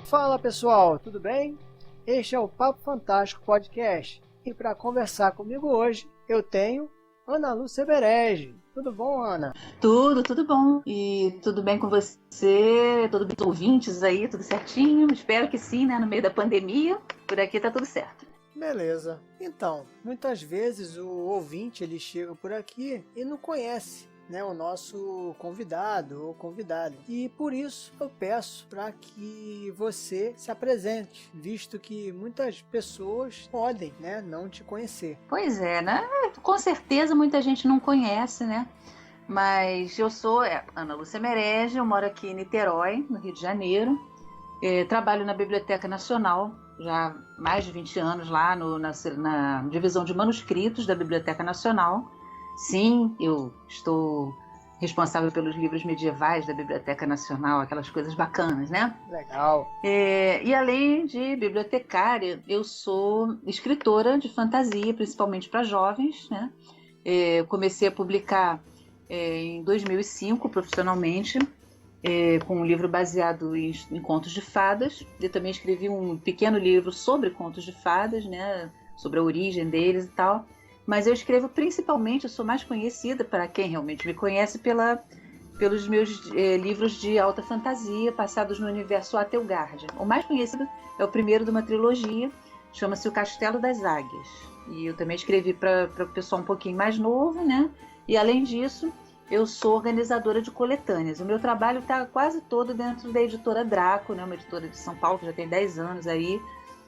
Fala pessoal, tudo bem? Este é o Papo Fantástico Podcast e para conversar comigo hoje eu tenho Ana Lúcia Berege. Tudo bom, Ana? Tudo bom. E tudo bem com você? Todos os ouvintes aí, tudo certinho? Espero que sim, né? No meio da pandemia, por aqui tá tudo certo. Beleza. Então, muitas vezes o ouvinte ele chega por aqui e não conhece, né, o nosso convidado ou convidada. E por isso eu peço para que você se apresente, visto que muitas pessoas podem, né, não te conhecer. Pois é, né? Com certeza muita gente não conhece, né? Mas eu sou Ana Lúcia Berege, eu moro aqui em Niterói, no Rio de Janeiro. Trabalho na Biblioteca Nacional, já há mais de 20 anos lá na divisão de manuscritos da Biblioteca Nacional. Sim, eu estou responsável pelos livros medievais da Biblioteca Nacional, aquelas coisas bacanas, né? Legal. E além de bibliotecária, eu sou escritora de fantasia, principalmente para jovens, né? Eu comecei a publicar em 2005 profissionalmente, com um livro baseado em contos de fadas. Eu também escrevi um pequeno livro sobre contos de fadas, né? Sobre a origem deles e tal. Mas eu escrevo principalmente, eu sou mais conhecida, para quem realmente me conhece, pelos meus livros de alta fantasia, passados no universo Atelgard. O mais conhecido é o primeiro de uma trilogia, chama-se O Castelo das Águias. E eu também escrevi para o pessoal um pouquinho mais novo, né? E além disso, eu sou organizadora de coletâneas. O meu trabalho está quase todo dentro da editora Draco, né? Uma editora de São Paulo que já tem 10 anos aí,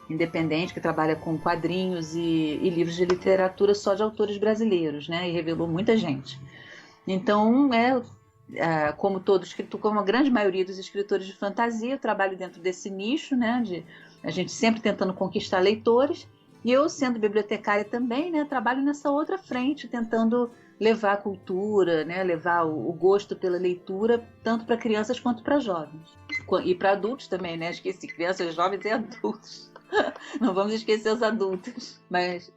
independente, que trabalha com quadrinhos e livros de literatura só de autores brasileiros, né? E revelou muita gente. Então, como como a grande maioria dos escritores de fantasia, eu trabalho dentro desse nicho, né? A gente sempre tentando conquistar leitores. E eu, sendo bibliotecária também, né? Trabalho nessa outra frente, tentando levar a cultura, né? Levar o gosto pela leitura, tanto para crianças quanto para jovens. E para adultos também, né? Esqueci, crianças, jovens e adultos. Não vamos esquecer os adultos. Mas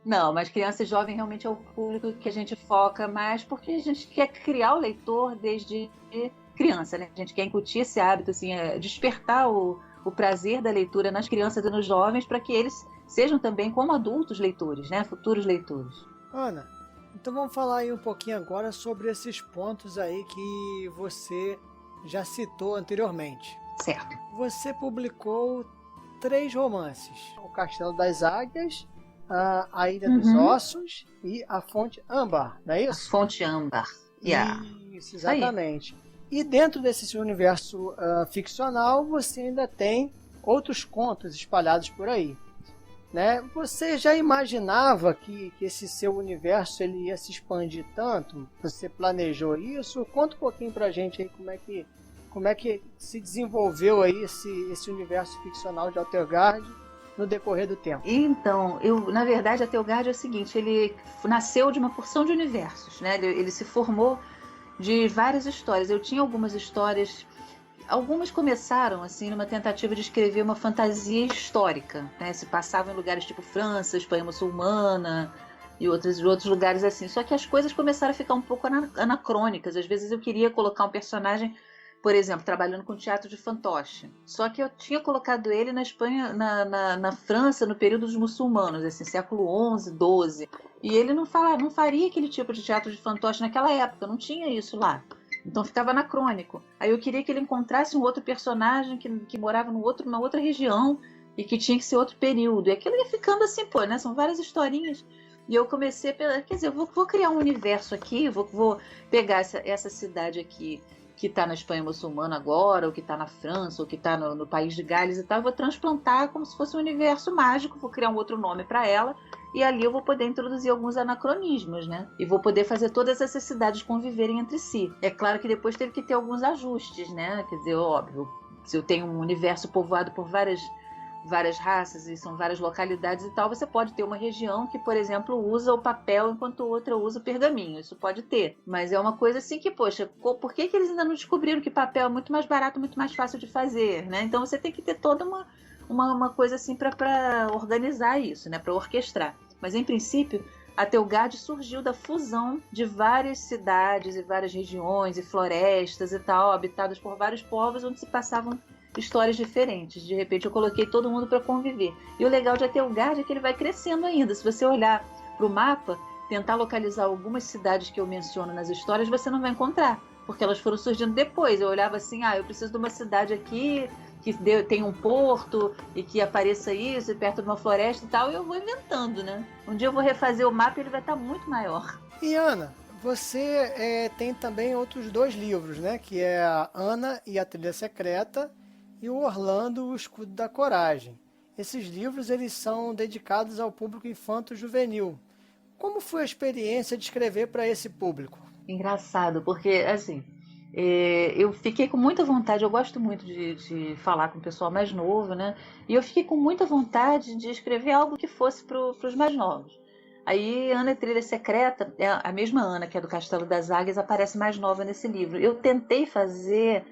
criança e jovem realmente é o público que a gente foca mais, porque a gente quer criar o leitor desde criança, né? A gente quer incutir esse hábito, assim, despertar o prazer da leitura nas crianças e nos jovens, para que eles sejam também, como adultos, leitores, né? Futuros leitores. Ana, então vamos falar aí um pouquinho agora sobre esses pontos aí que você já citou anteriormente. Certo. Você publicou 3 romances: O Castelo das Águias, A Ilha dos Ossos e A Fonte Âmbar, não é isso? A Fonte Âmbar, yeah. Isso, exatamente. E dentro desse universo ficcional, você ainda tem outros contos espalhados por aí, né? Você já imaginava que esse seu universo ele ia se expandir tanto? Você planejou isso? Conta um pouquinho pra gente aí como é que se desenvolveu aí esse universo ficcional de Atelgard no decorrer do tempo. Então, na verdade, Atelgard é o seguinte, ele nasceu de uma porção de universos, né? Ele se formou de várias histórias. Eu tinha algumas histórias, algumas começaram assim numa tentativa de escrever uma fantasia histórica, né? Se passavam em lugares tipo França, Espanha muçulmana e outros lugares assim. Só que as coisas começaram a ficar um pouco anacrônicas. Às vezes eu queria colocar um personagem, por exemplo, trabalhando com teatro de fantoche. Só que eu tinha colocado ele na Espanha, na França, no período dos muçulmanos, assim, século XI, XII. E ele não faria aquele tipo de teatro de fantoche naquela época, não tinha isso lá. Então ficava anacrônico. Aí eu queria que ele encontrasse um outro personagem que morava numa outra região e que tinha que ser outro período. E aquilo ia ficando assim, pô, né? São várias historinhas. E eu comecei quer dizer, eu vou criar um universo aqui, vou pegar essa cidade aqui, que está na Espanha muçulmana agora, ou que está na França, ou que está no país de Gales e tal, eu vou transplantar como se fosse um universo mágico, vou criar um outro nome para ela, e ali eu vou poder introduzir alguns anacronismos, né? E vou poder fazer todas essas cidades conviverem entre si. É claro que depois teve que ter alguns ajustes, né? Quer dizer, óbvio, se eu tenho um universo povoado por várias raças e são várias localidades e tal, você pode ter uma região que, por exemplo, usa o papel enquanto outra usa o pergaminho. Isso pode ter. Mas é uma coisa assim que, poxa, por que eles ainda não descobriram que papel é muito mais barato, muito mais fácil de fazer, né? Então você tem que ter toda uma coisa assim para organizar isso, né? Para orquestrar. Mas, em princípio, a Atelgard surgiu da fusão de várias cidades e várias regiões e florestas e tal, habitadas por vários povos, onde se passavam histórias diferentes. De repente eu coloquei todo mundo para conviver. E o legal de Etelgard é que ele vai crescendo ainda. Se você olhar para o mapa, tentar localizar algumas cidades que eu menciono nas histórias, você não vai encontrar, porque elas foram surgindo depois. Eu olhava assim, eu preciso de uma cidade aqui que tem um porto e que apareça isso, perto de uma floresta e tal, e eu vou inventando, né? Um dia eu vou refazer o mapa e ele vai estar muito maior. E Ana, você tem também outros 2 livros, né? Que é a Ana e a Trilha Secreta e o Orlando, o Escudo da Coragem. Esses livros eles são dedicados ao público infanto-juvenil. Como foi a experiência de escrever para esse público? Engraçado, porque assim, eu fiquei com muita vontade, eu gosto muito de falar com o pessoal mais novo, né? E eu fiquei com muita vontade de escrever algo que fosse para os mais novos. Aí, Ana e Trilha Secreta, a mesma Ana, que é do Castelo das Águias, aparece mais nova nesse livro. Eu tentei fazer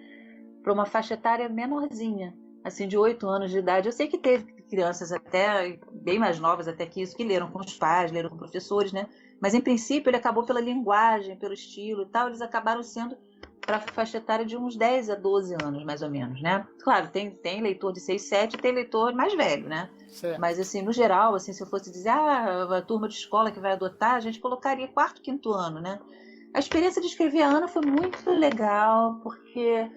para uma faixa etária menorzinha, assim, de 8 anos de idade. Eu sei que teve crianças até bem mais novas até que isso, que leram com os pais, leram com professores, né? Mas, em princípio, ele acabou pela linguagem, pelo estilo e tal, eles acabaram sendo para a faixa etária de uns 10 a 12 anos, mais ou menos, né? Claro, tem leitor de 6, 7 e tem leitor mais velho, né? Certo. Mas, assim, no geral, assim, se eu fosse dizer, a turma de escola que vai adotar, a gente colocaria 4º, 5º ano, né? A experiência de escrever a Ana foi muito legal, porque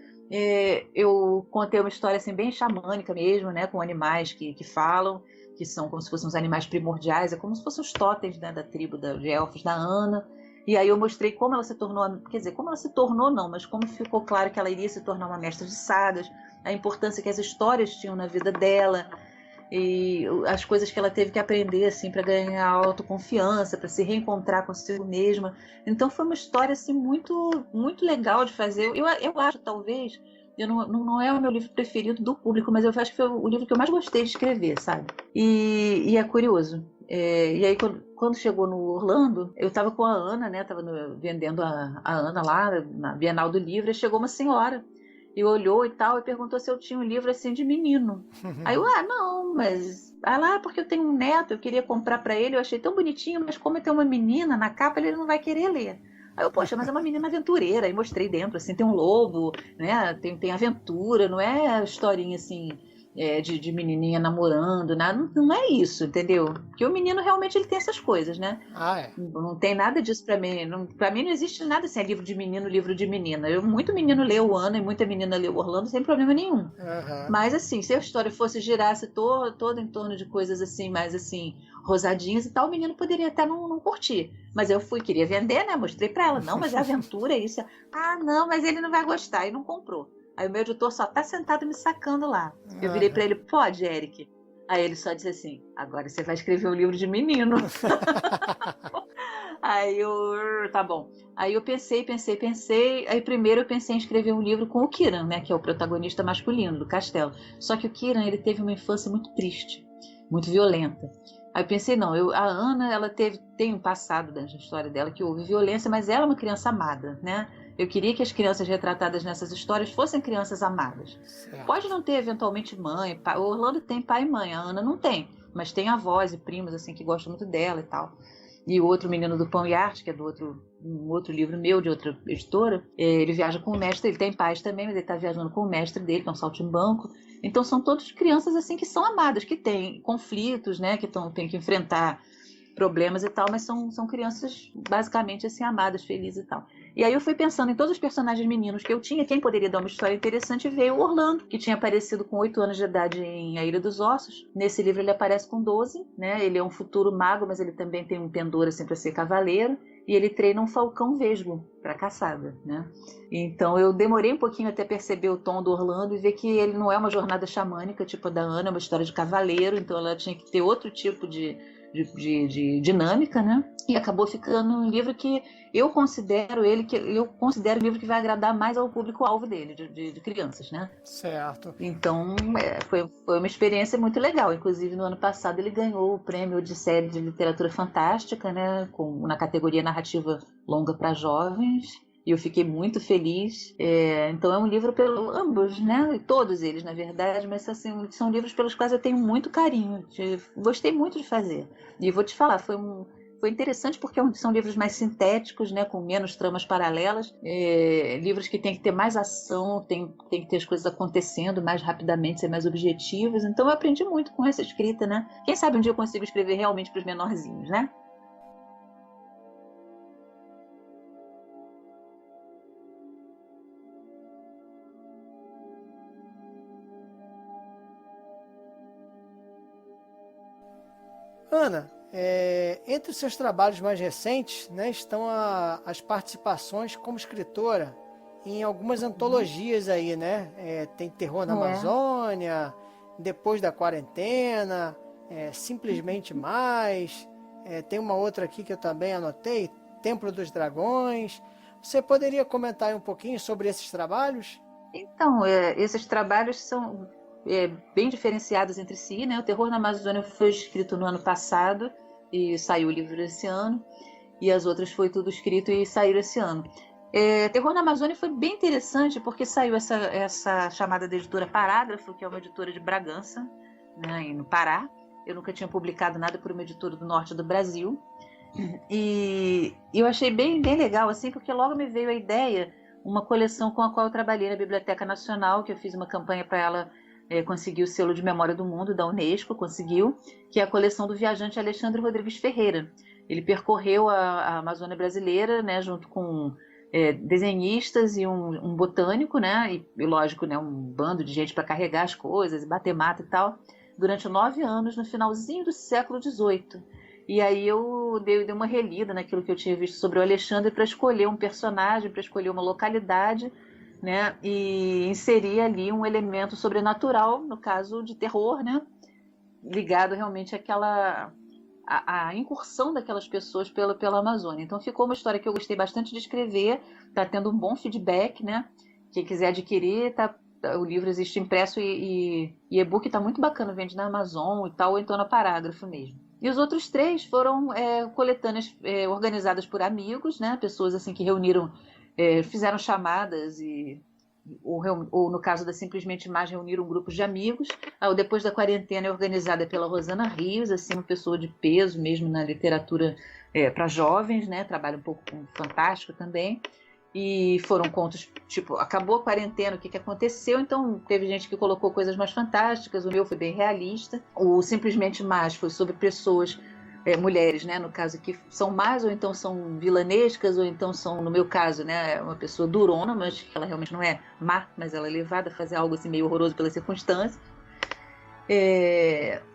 eu contei uma história, assim, bem xamânica mesmo, né? Com animais que falam, que são como se fossem os animais primordiais, é como se fossem os totens, né, da tribo de elfos da Ana. E aí eu mostrei como ela se tornou, quer dizer, como ela se tornou não, mas como ficou claro que ela iria se tornar uma mestra de sagas, a importância que as histórias tinham na vida dela, e as coisas que ela teve que aprender, assim, para ganhar autoconfiança, para se reencontrar consigo mesma. Então foi uma história, assim, muito, muito legal de fazer. Eu acho, talvez, não é o meu livro preferido do público, mas eu acho que foi o livro que eu mais gostei de escrever, sabe? E é curioso. E aí, quando chegou no Orlando, eu estava com a Ana, né? Estava vendendo a Ana lá na Bienal do Livro, e chegou uma senhora e olhou e tal, e perguntou se eu tinha um livro assim de menino. Aí eu, não, mas... porque eu tenho um neto, eu queria comprar para ele, eu achei tão bonitinho, mas como tem uma menina na capa, ele não vai querer ler. Aí eu, poxa, mas é uma menina aventureira, aí mostrei dentro, assim, tem um lobo, né, tem aventura, não é historinha assim... de menininha namorando, nada, não é isso, entendeu? Porque o menino realmente ele tem essas coisas, né? Não tem nada disso pra mim. Pra mim não existe nada assim, livro de menino, livro de menina. Muito menino lê o Ana e muita menina lê o Orlando sem problema nenhum. Uhum. Mas assim, se a história girasse toda em torno de coisas assim, mais assim, rosadinhas e tal, o menino poderia até não curtir. Mas eu queria vender, né? Mostrei pra ela, não, mas é aventura, é isso. Não, mas ele não vai gostar, e não comprou. Aí o meu editor só tá sentado me sacando lá. Eu virei pra ele, pode, Eric? Aí ele só disse assim, agora você vai escrever um livro de menino. Aí tá bom. Aí eu pensei. Aí primeiro eu pensei em escrever um livro com o Kiran, né? Que é o protagonista masculino do castelo. Só que o Kiran, ele teve uma infância muito triste, muito violenta. Aí eu pensei, não, a Ana, ela tem um passado da história dela que houve violência, mas ela é uma criança amada, né? Eu queria que as crianças retratadas nessas histórias fossem crianças amadas. Certo. Pode não ter, eventualmente, mãe, pai. O Orlando tem pai e mãe, a Ana não tem. Mas tem avós e primos, assim, que gostam muito dela e tal. E o outro menino do Pão e Arte, que é um outro livro meu, de outra editora, ele viaja com o mestre, ele tem pais também, mas ele está viajando com o mestre dele, que é um saltimbanco. Então são todas crianças, assim, que são amadas, que têm conflitos, né, que têm que enfrentar problemas e tal, mas são crianças basicamente assim, amadas, felizes e tal. E aí eu fui pensando em todos os personagens meninos que eu tinha, quem poderia dar uma história interessante, e veio o Orlando, que tinha aparecido com 8 anos de idade em A Ilha dos Ossos. Nesse livro ele aparece com 12, né? Ele é um futuro mago, mas ele também tem um pendor assim para ser cavaleiro, e ele treina um falcão vesgo para caçada, né? Então eu demorei um pouquinho até perceber o tom do Orlando e ver que ele não é uma jornada xamânica, tipo a da Ana, é uma história de cavaleiro, então ela tinha que ter outro tipo de dinâmica, né? E acabou ficando um livro que eu considero um livro que vai agradar mais ao público-alvo dele, de crianças, né? Certo. Então, foi uma experiência muito legal. Inclusive, no ano passado, ele ganhou o prêmio Odisseia de Literatura Fantástica, né? Na categoria Narrativa Longa para Jovens. E eu fiquei muito feliz. Então é um livro pelo ambos, né? Todos eles, na verdade, mas assim, são livros pelos quais eu tenho muito carinho. Gostei muito de fazer. E vou te falar, foi Foi interessante porque são livros mais sintéticos, né, com menos tramas paralelas, livros que tem que ter mais ação, tem que ter as coisas acontecendo mais rapidamente, ser mais objetivos. Então eu aprendi muito com essa escrita, né? Quem sabe um dia eu consigo escrever realmente para os menorzinhos, né? Ana, entre os seus trabalhos mais recentes, né, estão as participações como escritora em algumas antologias aí, né? Tem Terror na Amazônia, Depois da Quarentena, Simplesmente Mais, tem uma outra aqui que eu também anotei, Templo dos Dragões. Você poderia comentar aí um pouquinho sobre esses trabalhos? Então, esses trabalhos são bem diferenciados entre si, né? O Terror na Amazônia foi escrito no ano passado e saiu o livro esse ano, e as outras foi tudo escrito e saíram esse ano. Terror na Amazônia foi bem interessante porque saiu essa chamada da editora Parágrafo, que é uma editora de Bragança, né, no Pará. Eu nunca tinha publicado nada por uma editora do norte do Brasil. E eu achei bem legal, assim, porque logo me veio a ideia, uma coleção com a qual eu trabalhei na Biblioteca Nacional, que eu fiz uma campanha para ela conseguir o selo de Memória do Mundo da Unesco, conseguiu, que é a coleção do viajante Alexandre Rodrigues Ferreira. Ele percorreu a Amazônia brasileira, né, junto com desenhistas e um botânico, né, e lógico, né, um bando de gente para carregar as coisas, bater mata e tal, durante 9 anos, no finalzinho do século XVIII. E aí eu dei uma relida naquilo que eu tinha visto sobre o Alexandre para escolher um personagem, para escolher uma localidade, né, e inserir ali um elemento sobrenatural, no caso de terror, né, ligado realmente àquela a incursão daquelas pessoas pela Amazônia. Então ficou uma história que eu gostei bastante de escrever, está tendo um bom feedback, né? Quem quiser adquirir, o livro existe impresso e e-book está muito bacana, vende na Amazon e tal, ou então na Parágrafo mesmo. E os outros 3 foram coletâneas organizadas por amigos, né? Pessoas assim que reuniram, fizeram chamadas ou no caso da Simplesmente Mais, reuniram grupos de amigos. Depois da Quarentena é organizada pela Rosana Rios, assim, uma pessoa de peso mesmo na literatura para jovens, né? Trabalha um pouco com fantástico também. E foram contos, tipo, acabou a quarentena, o que aconteceu? Então teve gente que colocou coisas mais fantásticas, o meu foi bem realista. O Simplesmente Mais foi sobre pessoas, mulheres, né, no caso, que são más, ou então são vilanescas, ou então são, no meu caso, né, uma pessoa durona, mas ela realmente não é má, mas ela é levada a fazer algo assim meio horroroso pelas circunstâncias.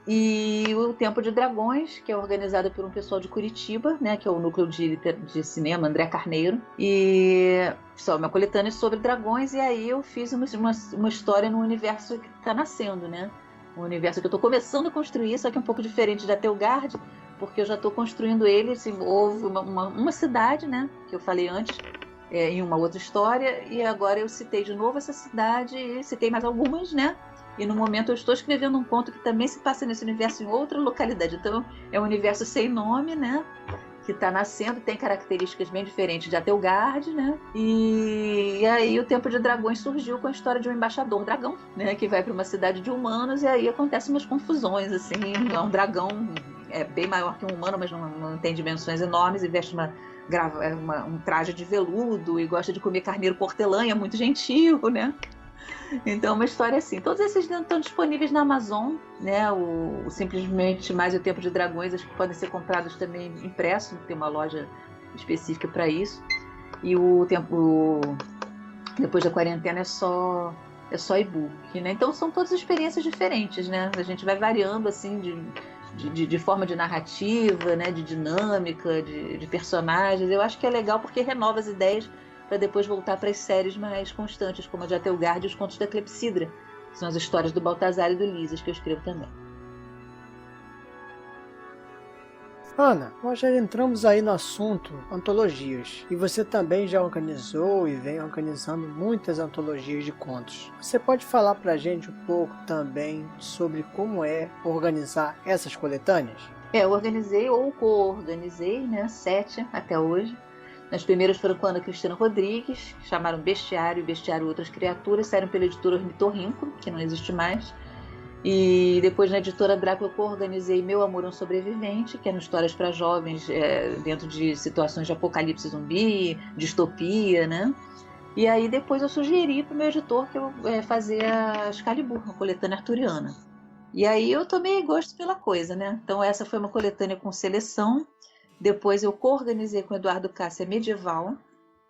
E o Tempo de Dragões, que é organizado por um pessoal de Curitiba, né, que é o núcleo de cinema André Carneiro, e só uma coletânea sobre dragões. E aí eu fiz uma história num universo que está nascendo, né, um universo que eu estou começando a construir, só que é um pouco diferente de Atelgard, porque eu já estou construindo ele, assim, houve uma cidade, né, que eu falei antes, em uma outra história, e agora eu citei de novo essa cidade e citei mais algumas, né. E no momento eu estou escrevendo um conto que também se passa nesse universo em outra localidade. Então é um universo sem nome, né? Que está nascendo, tem características bem diferentes de Atelgard, né? E aí o Tempo de Dragões surgiu com a história de um embaixador dragão, né? Que vai para uma cidade de humanos e aí acontecem umas confusões, assim. É um dragão bem maior que um humano, mas não tem dimensões enormes, e veste um traje de veludo e gosta de comer carneiro por hortelã, é muito gentil, né? Então, uma história assim. Todos esses estão disponíveis na Amazon, né? O Simplesmente Mais e o Tempo de Dragões, acho que podem ser comprados também impresso, tem uma loja específica para isso. E o Tempo Depois da Quarentena é só e-book, né? Então são todas experiências diferentes, né? A gente vai variando assim de forma de narrativa, né? De dinâmica, de personagens. Eu acho que é legal porque renova as ideias para depois voltar para as séries mais constantes, como a de Atelgard e os contos da Clepsidra, que são as histórias do Baltazar e do Lísias, que eu escrevo também. Ana, nós já entramos aí no assunto antologias, e você também já organizou e vem organizando muitas antologias de contos. Você pode falar para a gente um pouco também sobre como é organizar essas coletâneas? Eu organizei ou co-organizei, né, 7 até hoje. As primeiras foram com a Ana Cristina Rodrigues, que chamaram Bestiário e Bestiário Outras Criaturas, saíram pela editora Ornitorrinco, que não existe mais. E depois na Editora Draco eu co-organizei Meu Amor é um Sobrevivente, que eram histórias para jovens dentro de situações de apocalipse zumbi, distopia, né? E aí depois eu sugeri para o meu editor que eu fazer a Excalibur, uma coletânea arturiana. E aí eu tomei gosto pela coisa, né? Então essa foi uma coletânea com seleção. Depois eu co-organizei com o Eduardo Cássia Medieval,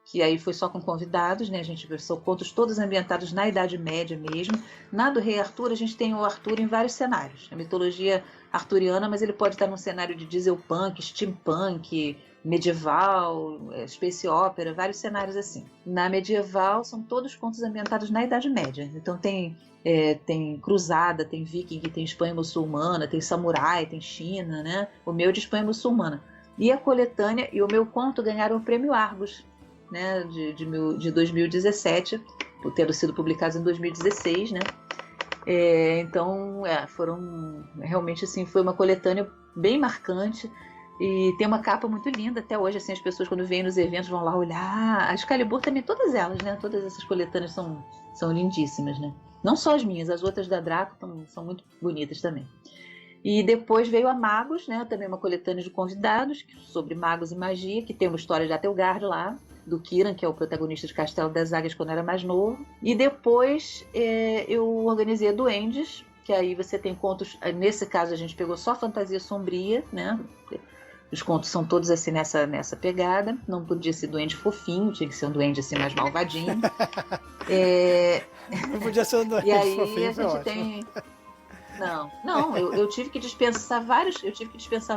que aí foi só com convidados, né? A gente são contos todos ambientados na Idade Média mesmo. Na do Rei Arthur, a gente tem o Arthur em vários cenários. A mitologia arturiana, mas ele pode estar num cenário de dieselpunk, steampunk, medieval, space opera, vários cenários assim. Na medieval, são todos contos ambientados na Idade Média. Então tem cruzada, tem viking, tem Espanha muçulmana, tem samurai, tem China, né? O meu é de Espanha muçulmana. E a coletânea e o meu conto ganharam o Prêmio Argos, né, de 2017, tendo sido publicados em 2016, né? Então, foram realmente assim, foi uma coletânea bem marcante e tem uma capa muito linda até hoje, assim, as pessoas quando vêm nos eventos vão lá olhar. A Excalibur também, todas elas, né? Todas essas coletâneas são lindíssimas, né? Não só as minhas, as outras da Draco são muito bonitas também. E depois veio a Magos, né? Também uma coletânea de convidados sobre magos e magia, que tem uma história de Atelgard lá, do Kiran, que é o protagonista de Castelo das Águias quando era mais novo. E depois eu organizei a Duendes, que aí você tem contos, nesse caso a gente pegou só fantasia sombria, né? Os contos são todos assim nessa pegada. Não podia ser duende fofinho, tinha que ser um duende assim mais malvadinho. Não podia ser um duende e aí fofinho, a gente tem... Não, eu tive que dispensar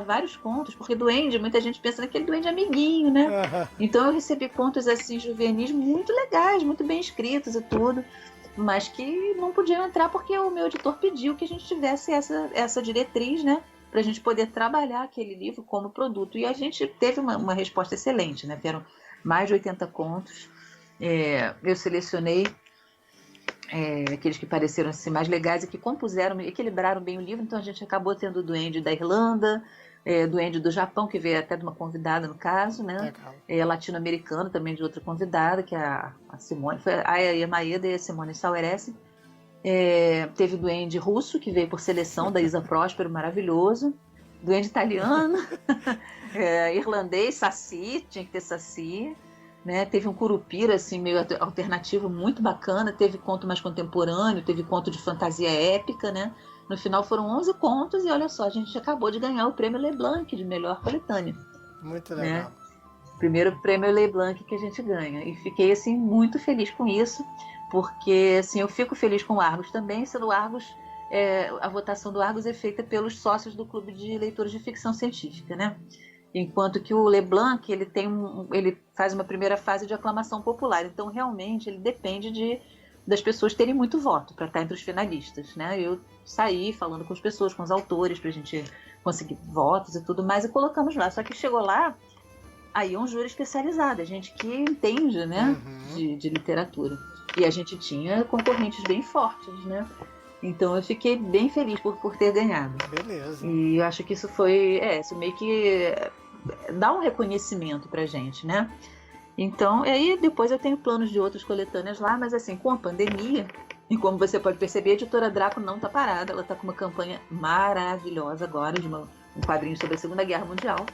vários contos, porque duende, muita gente pensa naquele duende amiguinho, né? Uhum. Então eu recebi contos assim juvenis muito legais, muito bem escritos e tudo, mas que não podiam entrar porque o meu editor pediu que a gente tivesse essa diretriz, né? Pra gente poder trabalhar aquele livro como produto. E a gente teve uma resposta excelente, né? Vieram mais de 80 contos. Eu selecionei aqueles que pareceram assim, mais legais e que compuseram, equilibraram bem o livro. Então a gente acabou tendo o duende da Irlanda, duende do Japão, que veio até de uma convidada no caso, né? Latino-americano também de outra convidada, que é a Simone, foi a Yamaeda e a Simone Saueresse. Teve o duende russo, que veio por seleção da Isa Próspero, maravilhoso. Duende italiano, irlandês, Saci, tinha que ter Saci. Né? Teve um curupira assim, meio alternativo, muito bacana. Teve conto mais contemporâneo, teve conto de fantasia épica, né? No final foram 11 contos e olha só, a gente acabou de ganhar o prêmio Leblanc de melhor coletânea. Muito legal. Né? Primeiro prêmio Leblanc que a gente ganha. E fiquei assim muito feliz com isso, porque assim, eu fico feliz com o Argos também, sendo o Argos, a votação do Argos é feita pelos sócios do Clube de Leitores de Ficção Científica, né? Enquanto que o Leblanc, ele faz uma primeira fase de aclamação popular. Então, realmente, ele depende das pessoas terem muito voto para estar entre os finalistas, né? Eu saí falando com as pessoas, com os autores, para a gente conseguir votos e tudo mais, e colocamos lá. Só que chegou lá, aí um júri especializado, a gente que entende, né, de literatura. E a gente tinha concorrentes bem fortes, né? Então eu fiquei bem feliz por ter ganhado. Beleza. E eu acho que isso foi, isso meio que dá um reconhecimento pra gente, né? Então, aí depois eu tenho planos de outras coletâneas lá, mas assim, com a pandemia, e como você pode perceber, a Editora Draco não tá parada, ela tá com uma campanha maravilhosa agora, de um quadrinho sobre a Segunda Guerra Mundial.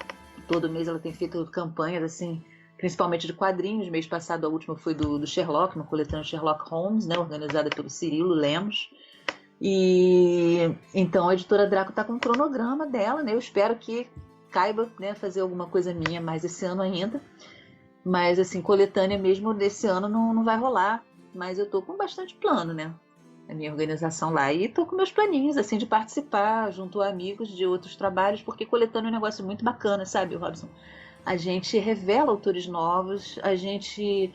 Todo mês ela tem feito campanhas, assim, principalmente de quadrinhos. Mês passado a última foi do Sherlock, uma coletânea Sherlock Holmes, né, organizada pelo Cirilo Lemos. E então a Editora Draco está com um cronograma dela, né? Eu espero que caiba, né, fazer alguma coisa minha mais esse ano ainda. Mas assim, coletânea mesmo desse ano não vai rolar. Mas eu tô com bastante plano, né? A minha organização lá. E tô com meus planinhos, assim, de participar junto a amigos de outros trabalhos, porque coletânea é um negócio muito bacana, sabe, Robson? A gente revela autores novos, a gente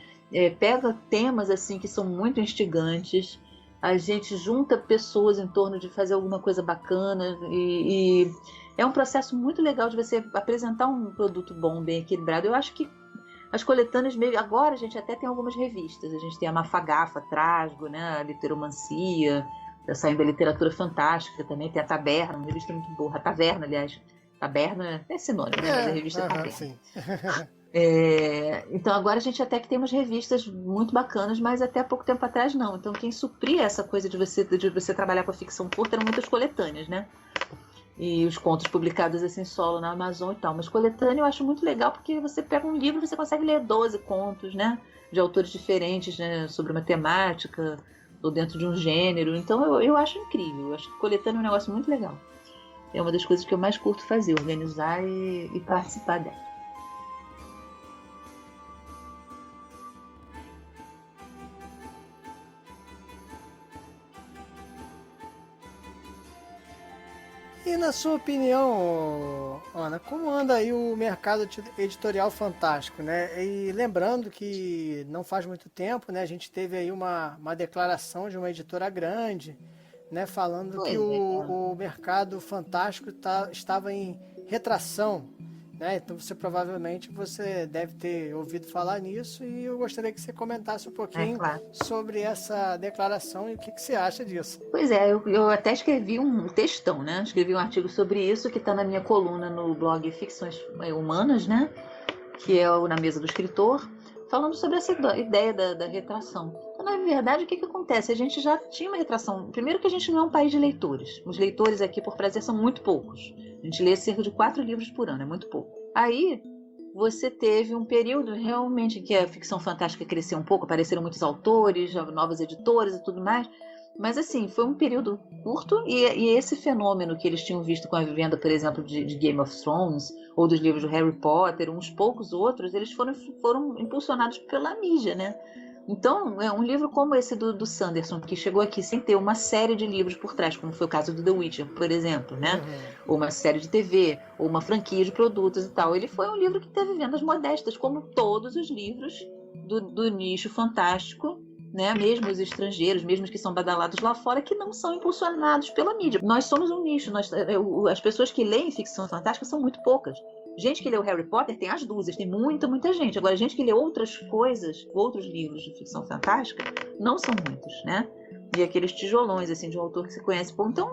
pega temas, assim, que são muito instigantes. A gente junta pessoas em torno de fazer alguma coisa bacana e é um processo muito legal de você apresentar um produto bom, bem equilibrado. Eu acho que as coletâneas, agora a gente até tem algumas revistas. A gente tem a Mafagafa, Trasgo, né, a Literomancia, tá saindo a Literatura Fantástica também, tem a Taberna, uma revista muito boa. A Taverna, aliás. Taberna é sinônimo, né? Mas a revista é Taberna. Sim. Então agora a gente até que tem umas revistas muito bacanas, mas até pouco tempo atrás não. Então quem supria essa coisa de você trabalhar com a ficção curta eram muitas coletâneas, né? E os contos publicados assim solo na Amazon e tal. Mas coletânea eu acho muito legal porque você pega um livro e você consegue ler 12 contos, né? De autores diferentes, né? Sobre uma temática ou dentro de um gênero. Então eu acho incrível. Eu acho que coletânea é um negócio muito legal. É uma das coisas que eu mais curto fazer, organizar e participar dela. E na sua opinião, Ana, como anda aí o mercado editorial fantástico, né? E lembrando que não faz muito tempo, né, a gente teve aí uma declaração de uma editora grande, né, falando que o mercado fantástico estava em retração, né? Então provavelmente você deve ter ouvido falar nisso e eu gostaria que você comentasse um pouquinho sobre essa declaração e o que você acha disso. Pois é, eu até escrevi um textão, né? Escrevi um artigo sobre isso que está na minha coluna no blog Ficções Humanas, né? Que é o Na Mesa do Escritor, falando sobre essa ideia da retração. Então, na verdade, o que acontece? A gente já tinha uma retração. Primeiro que a gente não é um país de leitores. Os leitores aqui, por prazer, são muito poucos. A gente lê cerca de 4 livros por ano, é muito pouco. Aí, você teve um período realmente em que a ficção fantástica cresceu um pouco, apareceram muitos autores, novas editoras e tudo mais. Mas, assim, foi um período curto e esse fenômeno que eles tinham visto com a venda, por exemplo, de Game of Thrones ou dos livros do Harry Potter, uns poucos outros, eles foram impulsionados pela mídia, né? Então, um livro como esse do Sanderson, que chegou aqui sem ter uma série de livros por trás, como foi o caso do The Witcher, por exemplo, né? Ou uma série de TV, ou uma franquia de produtos e tal. Ele foi um livro que teve vendas modestas, como todos os livros do nicho fantástico, né? Mesmo os estrangeiros, mesmo os que são badalados lá fora, que não são impulsionados pela mídia. Nós somos um nicho, as pessoas que leem ficção fantástica são muito poucas. Gente que lê o Harry Potter tem as dúzias, tem muita gente. Agora, gente que lê outras coisas, outros livros de ficção fantástica, não são muitos, né? E aqueles tijolões, assim, de um autor que se conhece. Bom, então,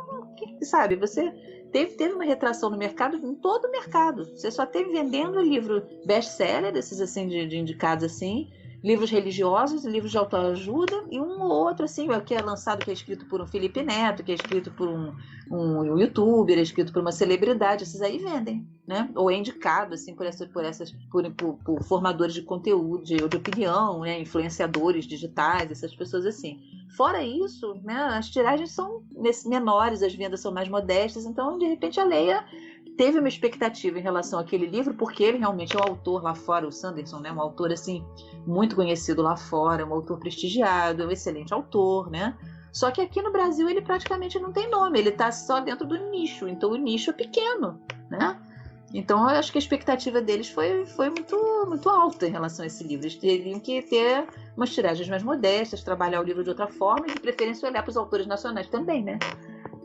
sabe, você teve uma retração no mercado, em todo o mercado. Você só teve vendendo livro best-seller, desses, assim, de indicados, assim, livros religiosos, livros de autoajuda e um ou outro, assim, que é lançado, que é escrito por um Felipe Neto, que é escrito por um youtuber, é escrito por uma celebridade, esses aí vendem, né? Ou é indicado, assim, por formadores de conteúdo, de opinião, né? Influenciadores digitais, essas pessoas assim. Fora isso, né? As tiragens são menores, as vendas são mais modestas, então, de repente, a Leia teve uma expectativa em relação àquele livro, porque ele realmente é um autor lá fora, o Sanderson, né? Um autor, assim, muito conhecido lá fora, um autor prestigiado, é um excelente autor, né? Só que aqui no Brasil ele praticamente não tem nome, ele está só dentro do nicho, então o nicho é pequeno, né? Então eu acho que a expectativa deles foi muito alta em relação a esse livro. Eles teriam que ter umas tiragens mais modestas, trabalhar o livro de outra forma e de preferência olhar para os autores nacionais também, né?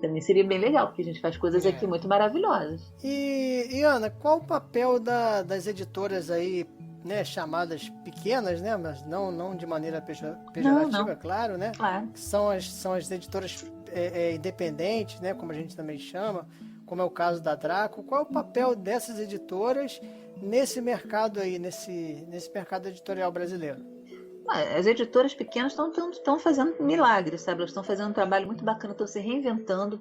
Também seria bem legal, porque a gente faz coisas aqui muito maravilhosas. E Ana, qual o papel das editoras aí, né, chamadas pequenas, né, mas não de maneira pejorativa, claro, né? Claro. São as editoras independentes, né, como a gente também chama, como é o caso da Draco. Qual é o papel dessas editoras nesse mercado aí, nesse mercado editorial brasileiro? As editoras pequenas estão fazendo milagres, sabe? Elas estão fazendo um trabalho muito bacana, estão se reinventando,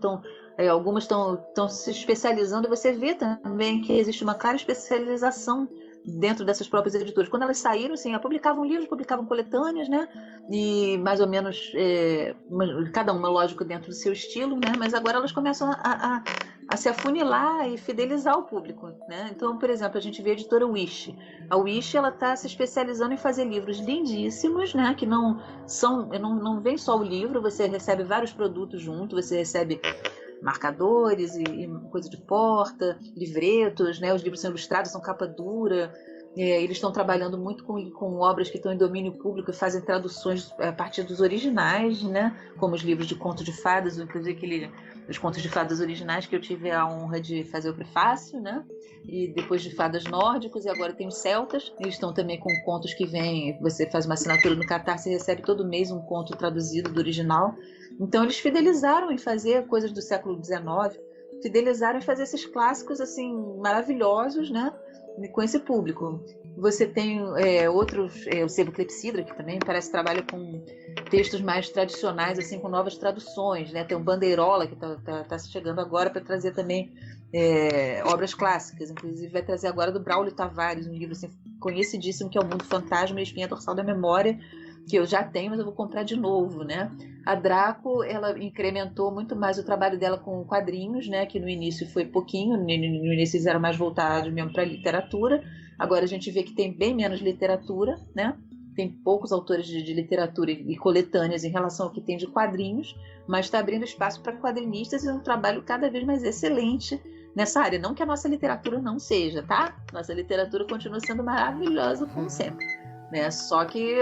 algumas estão se especializando. E você vê também que existe uma clara especialização dentro dessas próprias editoras. Quando elas saíram, assim, publicavam livros, publicavam coletâneas, né? E mais ou menos, cada uma, lógico, dentro do seu estilo, né? Mas agora elas começam a se afunilar e fidelizar o público, né? Então, por exemplo, a gente vê a editora Wish. A Wish, ela está se especializando em fazer livros lindíssimos, né? Que não vem só o livro, você recebe vários produtos junto, você recebe marcadores e coisa de porta, livretos, né? Os livros são ilustrados, são capa dura. Eles estão trabalhando muito com obras que estão em domínio público e fazem traduções a partir dos originais, né? Como os livros de contos de fadas, inclusive os contos de fadas originais que eu tive a honra de fazer o prefácio, né? E depois de fadas nórdicos, e agora tem os celtas. Eles estão também com contos que vêm, você faz uma assinatura no Catarse e recebe todo mês um conto traduzido do original. Então eles fidelizaram em fazer coisas do século XIX, fidelizaram em fazer esses clássicos assim maravilhosos, né? com esse público. Você tem outros, o Sebo Clepsidra, que também parece que trabalha com textos mais tradicionais, assim, com novas traduções, né? Tem o Bandeirola, que tá chegando agora para trazer também obras clássicas, inclusive vai trazer agora do Braulio Tavares, um livro assim, conhecidíssimo, que é O Mundo Fantasma e a Espinha Dorsal da Memória, que eu já tenho, mas eu vou comprar de novo, né? A Draco, ela incrementou muito mais o trabalho dela com quadrinhos, né? Que no início foi pouquinho, no início eles eram mais voltados mesmo para literatura. Agora a gente vê que tem bem menos literatura, né? Tem poucos autores de literatura e coletâneas em relação ao que tem de quadrinhos, mas está abrindo espaço para quadrinistas e um trabalho cada vez mais excelente nessa área. Não que a nossa literatura não seja, tá? Nossa literatura continua sendo maravilhosa, como sempre. Né? Só que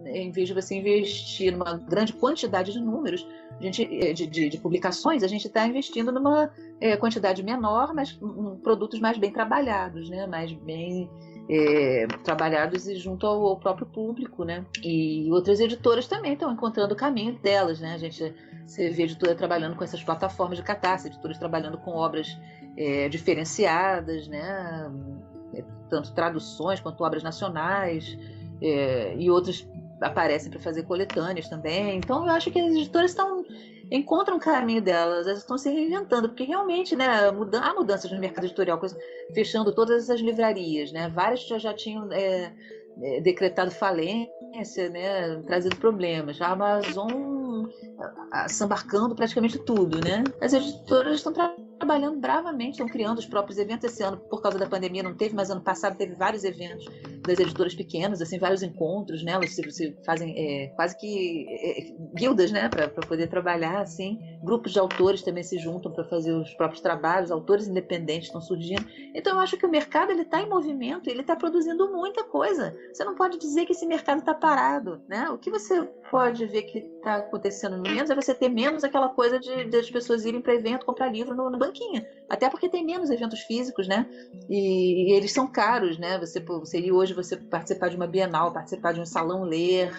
em vez de você investir numa grande quantidade de números, de publicações, a gente está investindo numa quantidade menor, mas produtos mais bem trabalhados, né? Mais bem trabalhados e junto ao próprio público, né? E outras editoras também estão encontrando o caminho delas, né? Você vê editora trabalhando com essas plataformas de catarse, editoras trabalhando com obras diferenciadas, né? Tanto traduções quanto obras nacionais, e outras aparecem para fazer coletâneas também. Então eu acho que as editoras encontram o caminho delas, elas estão se reinventando, porque realmente, né, há mudanças no mercado editorial, fechando todas essas livrarias, né? Várias já tinham decretado falência, né, trazido problemas. A Amazon embarcando praticamente tudo, né? As editoras estão trabalhando bravamente, estão criando os próprios eventos. Esse ano, por causa da pandemia, não teve, mas ano passado teve vários eventos das editoras pequenas, assim, vários encontros, né? Elas se fazem quase que guildas, né? Para poder trabalhar, assim. Grupos de autores também se juntam para fazer os próprios trabalhos, autores independentes estão surgindo. Então eu acho que o mercado está em movimento, ele está produzindo muita coisa. Você não pode dizer que esse mercado está parado, né? O que você pode ver que está acontecendo menos é você ter menos aquela coisa de as pessoas irem para evento, comprar livro no banquinha. Até porque tem menos eventos físicos, né? E eles são caros, né? Você ir hoje, você participar de uma Bienal, participar de um salão ler,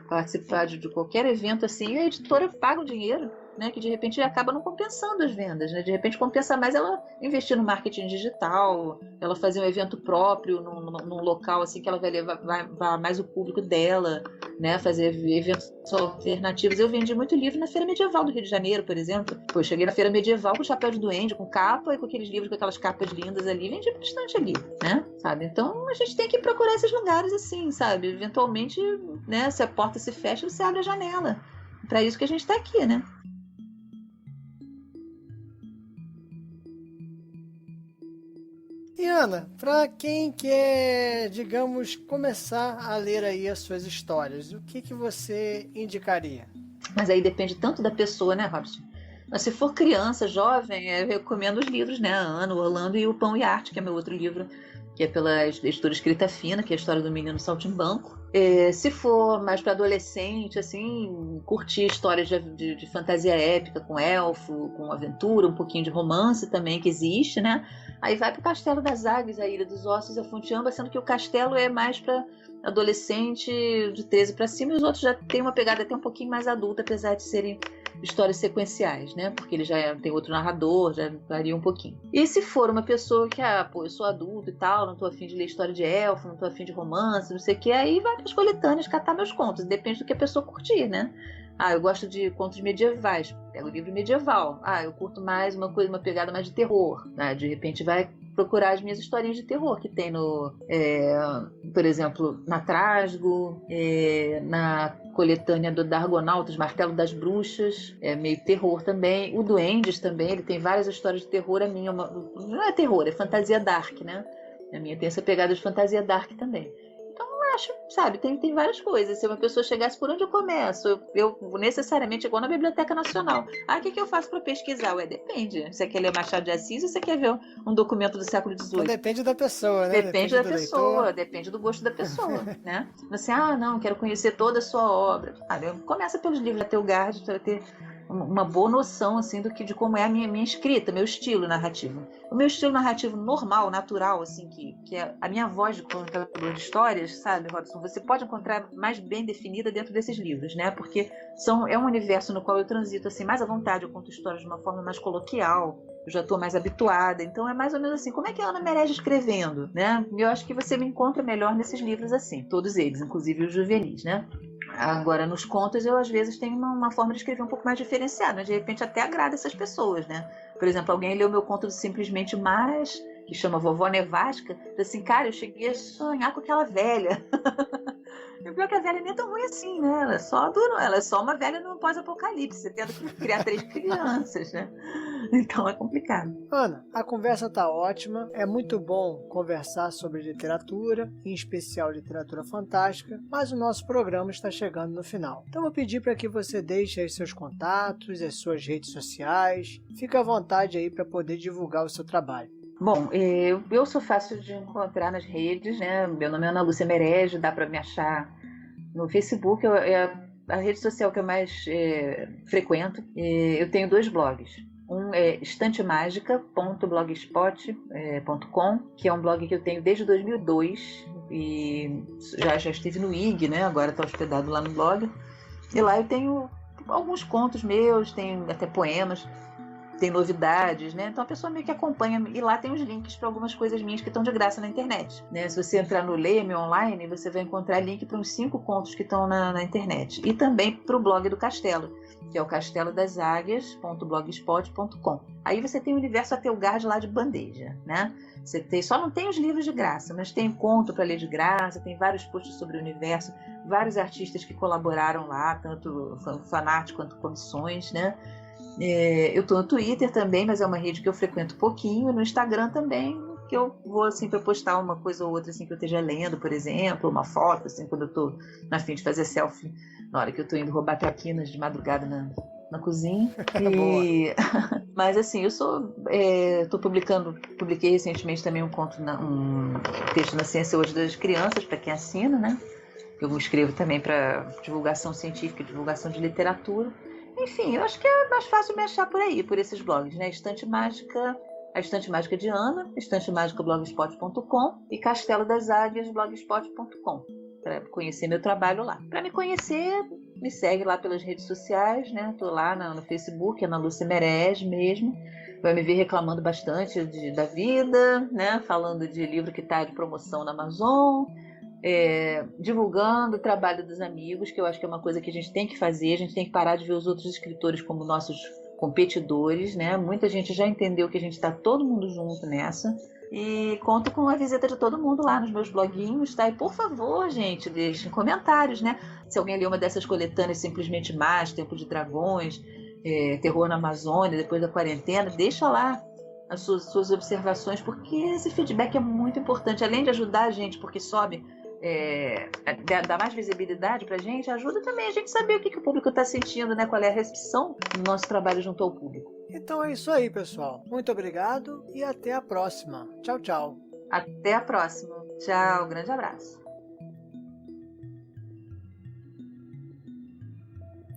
participar de qualquer evento assim, a editora paga o dinheiro, né, que de repente acaba não compensando as vendas, né? De repente compensa mais ela investir no marketing digital, ela fazer um evento próprio num local assim que ela vai levar mais o público dela, né? Fazer eventos alternativos. Eu vendi muito livro na Feira Medieval do Rio de Janeiro, por exemplo. Eu cheguei na Feira Medieval com chapéu de duende, com capa e com aqueles livros com aquelas capas lindas ali, vendi bastante ali, né? Sabe? Então a gente tem que procurar esses lugares assim, sabe? Eventualmente, né? Se a porta se fecha, você abre a janela. Para isso que a gente está aqui, né? E Ana, para quem quer, digamos, começar a ler aí as suas histórias, o que você indicaria? Mas aí depende tanto da pessoa, né, Robson? Mas se for criança, jovem, eu recomendo os livros, né? A Ana, o Orlando e o Pão e Arte, que é meu outro livro, que é pela editora Escrita Fina, que é a história do menino saltimbanco. Se for mais para adolescente, assim, curtir histórias de fantasia épica, com elfo, com aventura, um pouquinho de romance também, que existe, né? Aí vai pro Castelo das Águias, a Ilha dos Ossos e a Fonte Amba, sendo que o castelo é mais para adolescente de 13 para cima, e os outros já tem uma pegada até um pouquinho mais adulta, apesar de serem histórias sequenciais, né? Porque ele já tem outro narrador, já varia um pouquinho. E se for uma pessoa que, eu sou adulto e tal, não tô afim de ler história de elfo, não tô afim de romance, não sei o que, aí vai pras coletâneas catar meus contos, depende do que a pessoa curtir, né? Eu gosto de contos medievais, pego o livro medieval. Eu curto mais uma pegada mais de terror, né? De repente vai procurar as minhas historinhas de terror que tem por exemplo, na Trasgo, na coletânea do Dargonautas, Martelo das Bruxas, é meio terror também. O Duendes também, ele tem várias histórias de terror. A minha não é terror, é fantasia dark, né? A minha tem essa pegada de fantasia dark também. Então, eu acho, sabe, tem várias coisas. Se uma pessoa chegasse, por onde eu começo? Eu necessariamente igual na Biblioteca Nacional. O que eu faço para pesquisar? Depende. Você quer ler Machado de Assis ou você quer ver um documento do século XVIII? Então depende da pessoa, né? Depende da pessoa, leitor. Depende do gosto da pessoa, né? Você, não, quero conhecer toda a sua obra. Começa pelos livros da Telgard, para ter uma boa noção, assim, de como é a minha escrita, meu estilo narrativo. O meu estilo narrativo normal, natural, assim, que é a minha voz de contador de histórias, sabe, Robson? Você pode encontrar mais bem definida dentro desses livros, né? Porque é um universo no qual eu transito, assim, mais à vontade. Eu conto histórias de uma forma mais coloquial, eu já estou mais habituada. Então é mais ou menos assim, como é que é a Ana Merege escrevendo, né? Eu acho que você me encontra melhor nesses livros assim, todos eles, inclusive os juvenis, né? Agora, nos contos, eu às vezes tenho uma forma de escrever um pouco mais diferenciada, né? De repente até agrada essas pessoas, né? Por exemplo, alguém leu meu conto Simplesmente Mais, que chama Vovó Nevasca, assim, cara, eu cheguei a sonhar com aquela velha. E o pior que a velha nem é tão ruim assim, né? Ela é só uma velha no pós-apocalipse, você tendo que criar 3 crianças, né? Então é complicado. Ana, a conversa tá ótima, é muito bom conversar sobre literatura, em especial literatura fantástica, mas o nosso programa está chegando no final. Então vou pedir para que você deixe aí seus contatos, as suas redes sociais, fique à vontade aí para poder divulgar o seu trabalho. Bom, eu sou fácil de encontrar nas redes, né? Meu nome é Ana Lúcia Merege, dá para me achar no Facebook, é a rede social que eu mais frequento. Eu tenho 2 blogs. Um é estantemagica.blogspot.com, que é um blog que eu tenho desde 2002 e já estive no IG, né? Agora está hospedado lá no blog. E lá eu tenho alguns contos meus, tenho até poemas, tem novidades, né? Então a pessoa meio que acompanha, e lá tem os links para algumas coisas minhas que estão de graça na internet, né? Se você entrar no Leia-me online, você vai encontrar link para uns 5 contos que estão na internet. E também para o blog do Castelo, que é o castelodaságuias.blogspot.com. Aí você tem o universo Atelgard lá de bandeja, né? Só não tem os livros de graça, mas tem conto para ler de graça, tem vários posts sobre o universo, vários artistas que colaboraram lá, tanto fanáticos quanto comissões, né? Eu estou no Twitter também, mas é uma rede que eu frequento pouquinho, no Instagram também, que eu vou assim para postar uma coisa ou outra assim que eu esteja lendo, por exemplo, uma foto assim quando eu estou na fim de fazer selfie, na hora que eu estou indo roubar traquinas de madrugada na cozinha. Mas assim, publiquei recentemente também um texto na Ciência Hoje das Crianças, para quem assina, né? Eu escrevo também para divulgação científica, divulgação de literatura. Enfim, eu acho que é mais fácil me achar por aí, por esses blogs, né? Estante Mágica, a Estante Mágica de Ana, Estante Mágica blogspot.com e Castelo das Águias blogspot.com, para conhecer meu trabalho lá. Para me conhecer, me segue lá pelas redes sociais, né? Tô lá no Facebook, Ana Lúcia Merege mesmo. Vai me ver reclamando bastante da vida, né? Falando de livro que está de promoção na Amazon. Divulgando o trabalho dos amigos, que eu acho que é uma coisa que a gente tem que fazer. A gente tem que parar de ver os outros escritores como nossos competidores, né? Muita gente já entendeu que a gente está todo mundo junto nessa. E conto com a visita de todo mundo lá nos meus bloguinhos, tá? E por favor, gente, deixem comentários, né? Se alguém leu uma dessas coletâneas Simplesmente Mais, Tempo de Dragões, Terror na Amazônia, depois da quarentena, deixa lá as suas observações, porque esse feedback é muito importante. Além de ajudar a gente, porque sobe, dá mais visibilidade pra gente, ajuda também a gente saber o que o público está sentindo, né? Qual é a recepção do nosso trabalho junto ao público. Então é isso aí, pessoal. Muito obrigado e até a próxima. Tchau, tchau. Até a próxima. Tchau, grande abraço.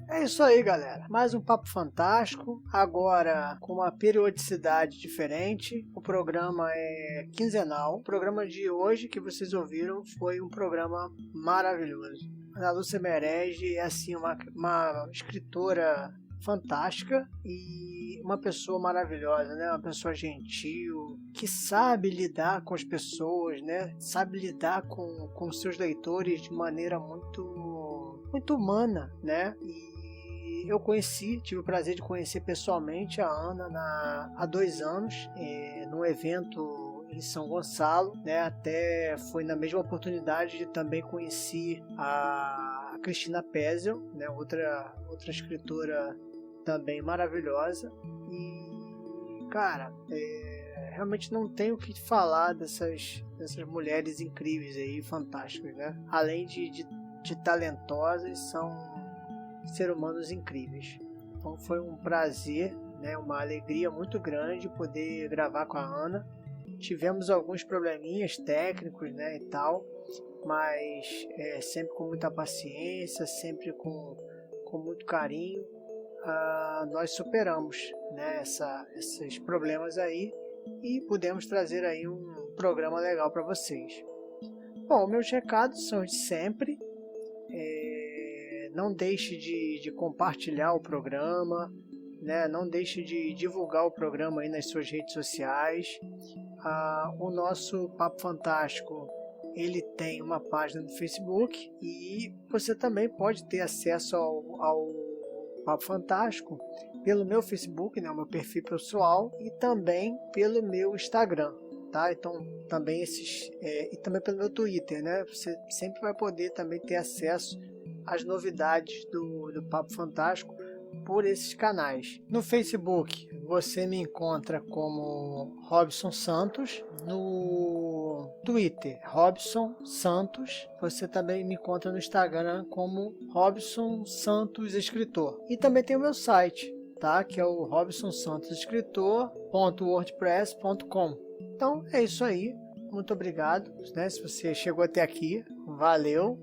É isso aí, galera. Mais um papo fantástico. Agora com uma periodicidade diferente. O programa é quinzenal. O programa de hoje que vocês ouviram foi um programa maravilhoso. A Lúcia Merege é assim uma escritora fantástica e uma pessoa maravilhosa, né? Uma pessoa gentil, que sabe lidar com as pessoas, né? Sabe lidar com seus leitores de maneira muito humana, né? E eu tive o prazer de conhecer pessoalmente a Ana há 2 anos, num evento em São Gonçalo, né? Até foi na mesma oportunidade de também conhecer a Cristina Pezel, né? Outra escritora também maravilhosa. E, cara, realmente não tenho o que falar dessas mulheres incríveis aí, fantásticas, né? Além de talentosas, são seres humanos incríveis. Então foi um prazer, né? Uma alegria muito grande poder gravar com a Ana. Tivemos alguns probleminhas técnicos, né, e tal, mas sempre com muita paciência, sempre com muito carinho, nós superamos, né, esses problemas aí e pudemos trazer aí um programa legal para vocês. Bom, meus recados são os de sempre. Não deixe de compartilhar o programa, né? Não deixe de divulgar o programa aí nas suas redes sociais. O nosso Papo Fantástico, ele tem uma página no Facebook e você também pode ter acesso ao Papo Fantástico pelo meu Facebook, né, o meu perfil pessoal, e também pelo meu Instagram, tá? Então também e também pelo meu Twitter, né? Você sempre vai poder também ter acesso às novidades do Papo Fantástico por esses canais. No Facebook você me encontra como Robson Santos, no Twitter Robson Santos, você também me encontra no Instagram como Robson Santos Escritor, e também tem o meu site, tá? Que é o robsonsantosescritor.wordpress.com. Então é isso aí, muito obrigado, né? Se você chegou até aqui, valeu,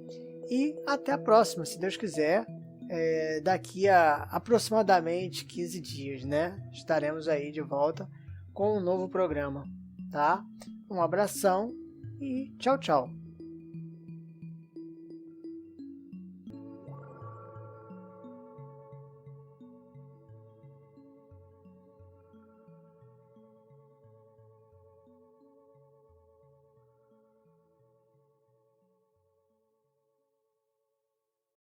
e até a próxima, se Deus quiser. Daqui a aproximadamente 15 dias, né? Estaremos aí de volta com um novo programa, tá? Um abração e tchau, tchau.